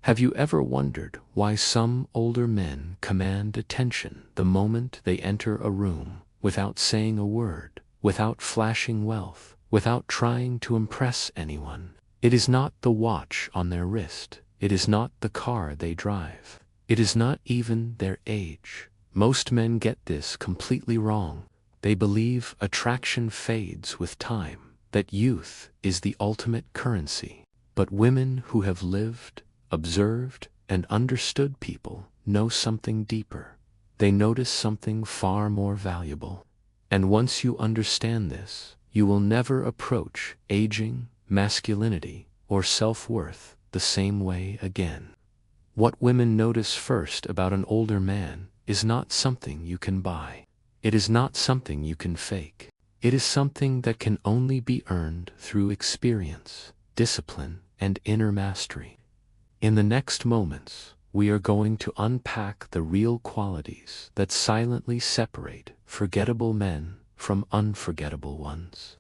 Have you ever wondered why some older men command attention the moment they enter a room, without saying a word, without flashing wealth, without trying to impress anyone? It is not the watch on their wrist. It is not the car they drive. It is not even their age. Most men get this completely wrong. They believe attraction fades with time, that youth is the ultimate currency. But women who have lived, observed, and understood people know something deeper. They notice something far more valuable. And once you understand this, you will never approach aging, masculinity, or self-worth the same way again. What women notice first about an older man is not something you can buy. It is not something you can fake. It is something that can only be earned through experience, discipline, and inner mastery. In the next moments, we are going to unpack the real qualities that silently separate forgettable men from unforgettable ones.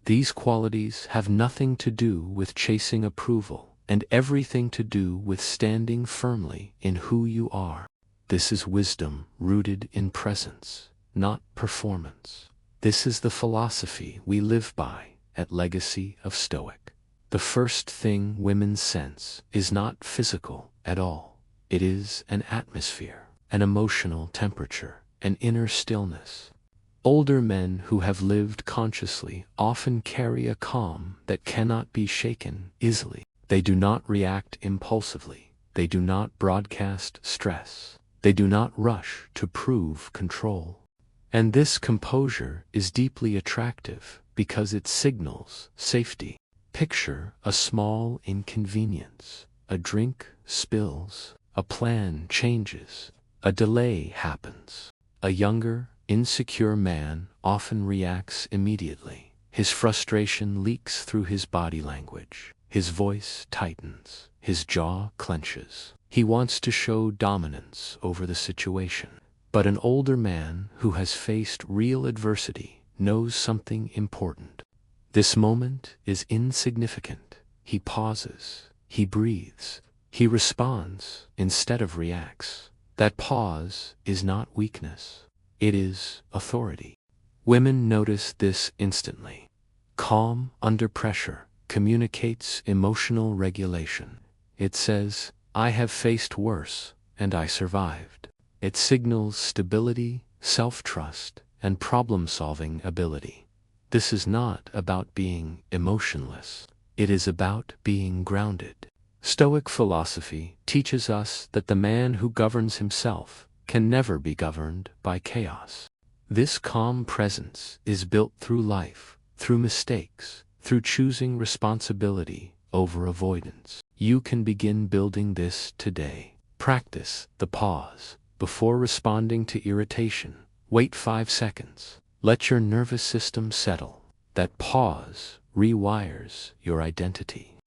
These qualities have nothing to do with chasing approval and everything to do with standing firmly in who you are. This is wisdom rooted in presence, not performance. This is the philosophy we live by at Legacy of Stoic. The first thing women sense is not physical at all. It is an atmosphere, an emotional temperature, an inner stillness. Older men who have lived consciously often carry a calm that cannot be shaken easily. They do not react impulsively. They do not broadcast stress. They do not rush to prove control. And this composure is deeply attractive because it signals safety. Picture a small inconvenience. A drink spills. A plan changes. A delay happens. A younger, insecure man often reacts immediately. His frustration leaks through his body language. His voice tightens. His jaw clenches. He wants to show dominance over the situation. But an older man who has faced real adversity knows something important. This moment is insignificant. He pauses. He breathes. He responds instead of reacts. That pause is not weakness. It is authority. Women notice this instantly. Calm under pressure communicates emotional regulation. It says, "I have faced worse, and I survived." It signals stability, self-trust, and problem-solving ability. This is not about being emotionless. It is about being grounded. Stoic philosophy teaches us that the man who governs himself can never be governed by chaos. This calm presence is built through life, through mistakes, through choosing responsibility over avoidance. You can begin building this today. Practice the pause. Before responding to irritation, wait 5 seconds. Let your nervous system settle. That pause rewires your identity.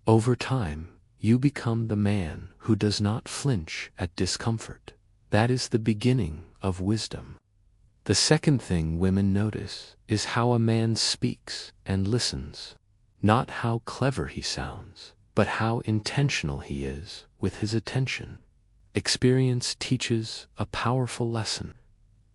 Over time, you become the man who does not flinch at discomfort. That is the beginning of wisdom. The second thing women notice is how a man speaks and listens. Not how clever he sounds, but how intentional he is with his attention. Experience teaches a powerful lesson.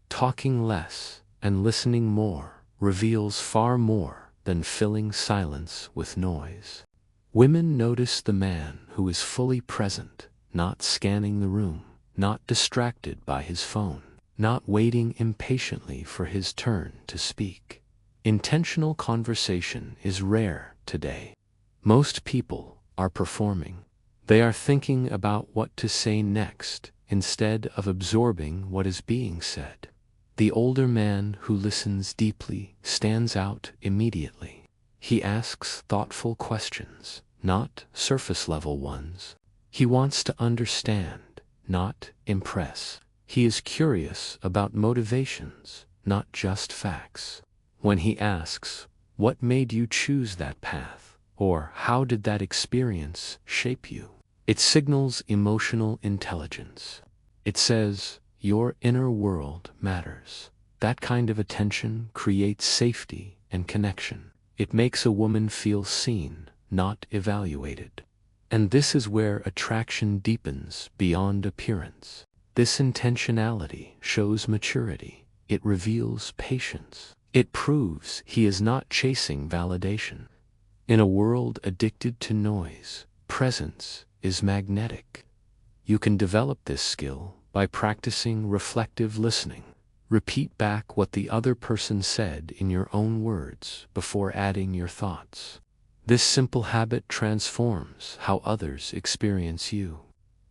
Talking less and listening more reveals far more than filling silence with noise. Women notice the man who is fully present, not scanning the room, not distracted by his phone, not waiting impatiently for his turn to speak. Intentional conversation is rare today. Most people are performing. They are thinking about what to say next instead of absorbing what is being said. The older man who listens deeply stands out immediately. He asks thoughtful questions, not surface-level ones. He wants to understand, not impress. He is curious about motivations, not just facts. When he asks, "What made you choose that path?" or "How did that experience shape you?" it signals emotional intelligence. It says, "Your inner world matters." That kind of attention creates safety and connection. It makes a woman feel seen, not evaluated. And this is where attraction deepens beyond appearance. This intentionality shows maturity. It reveals patience. It proves he is not chasing validation. In a world addicted to noise, presence is magnetic. You can develop this skill by practicing reflective listening. Repeat back what the other person said in your own words before adding your thoughts. This simple habit transforms how others experience you.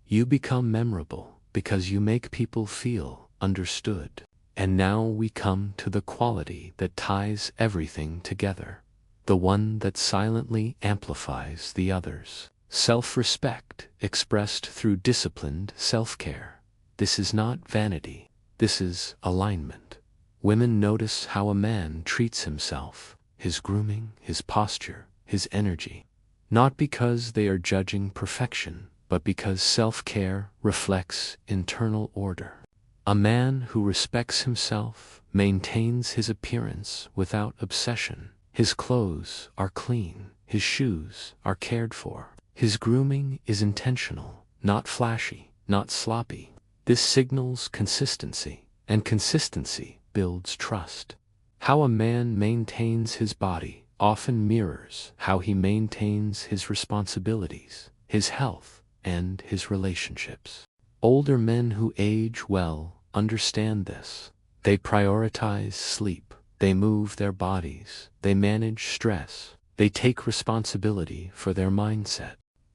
You become memorable because you make people feel understood. And now we come to the quality that ties everything together, the one that silently amplifies the others. Self-respect expressed through disciplined self-care. This is not vanity. This is alignment. Women notice how a man treats himself, his grooming, his posture, his energy, not because they are judging perfection, but because self-care reflects internal order. A man who respects himself maintains his appearance without obsession. His clothes are clean, his shoes are cared for. His grooming is intentional, not flashy, not sloppy. This signals consistency, and consistency builds trust. How a man maintains his body often mirrors how he maintains his responsibilities, his health, and his relationships. Older men who age well understand this. They prioritize sleep, they move their bodies, they manage stress, they take responsibility for their mindset.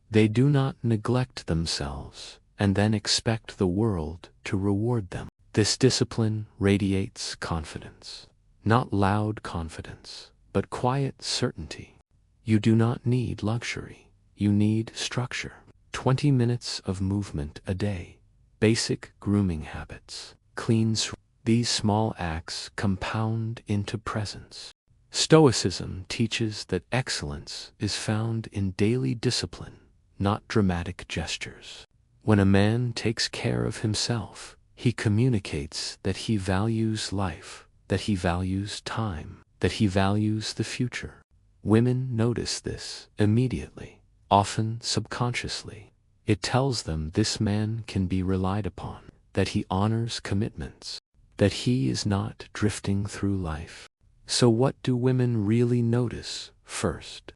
They do not neglect themselves and then expect the world to reward them. This discipline radiates confidence, not loud confidence, but quiet certainty. You do not need luxury, you need structure. 20 minutes of movement a day, basic grooming habits, cleans. These small acts compound into presence. Stoicism teaches that excellence is found in daily discipline, not dramatic gestures. When a man takes care of himself, he communicates that he values life, that he values time, that he values the future. Women notice this immediately, often subconsciously. It tells them this man can be relied upon, that he honors commitments, that he is not drifting through life. So what do women really notice first?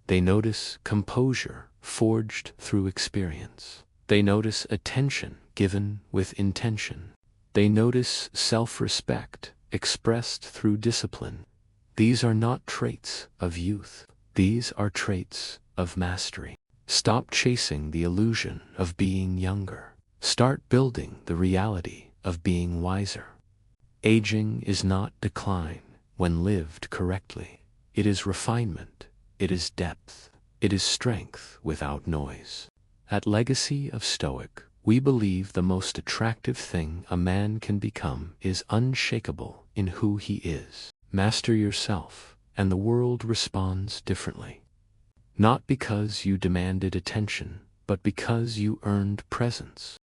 They notice composure forged through experience. They notice attention given with intention. They notice self-respect expressed through discipline. These are not traits of youth. These are traits of mastery. Stop chasing the illusion of being younger. Start building the reality of being wiser. Aging is not decline when lived correctly. It is refinement. It is depth. It is strength without noise. At Legacy of Stoic, we believe the most attractive thing a man can become is unshakable in who he is. Master yourself, and the world responds differently. Not because you demanded attention, but because you earned presence.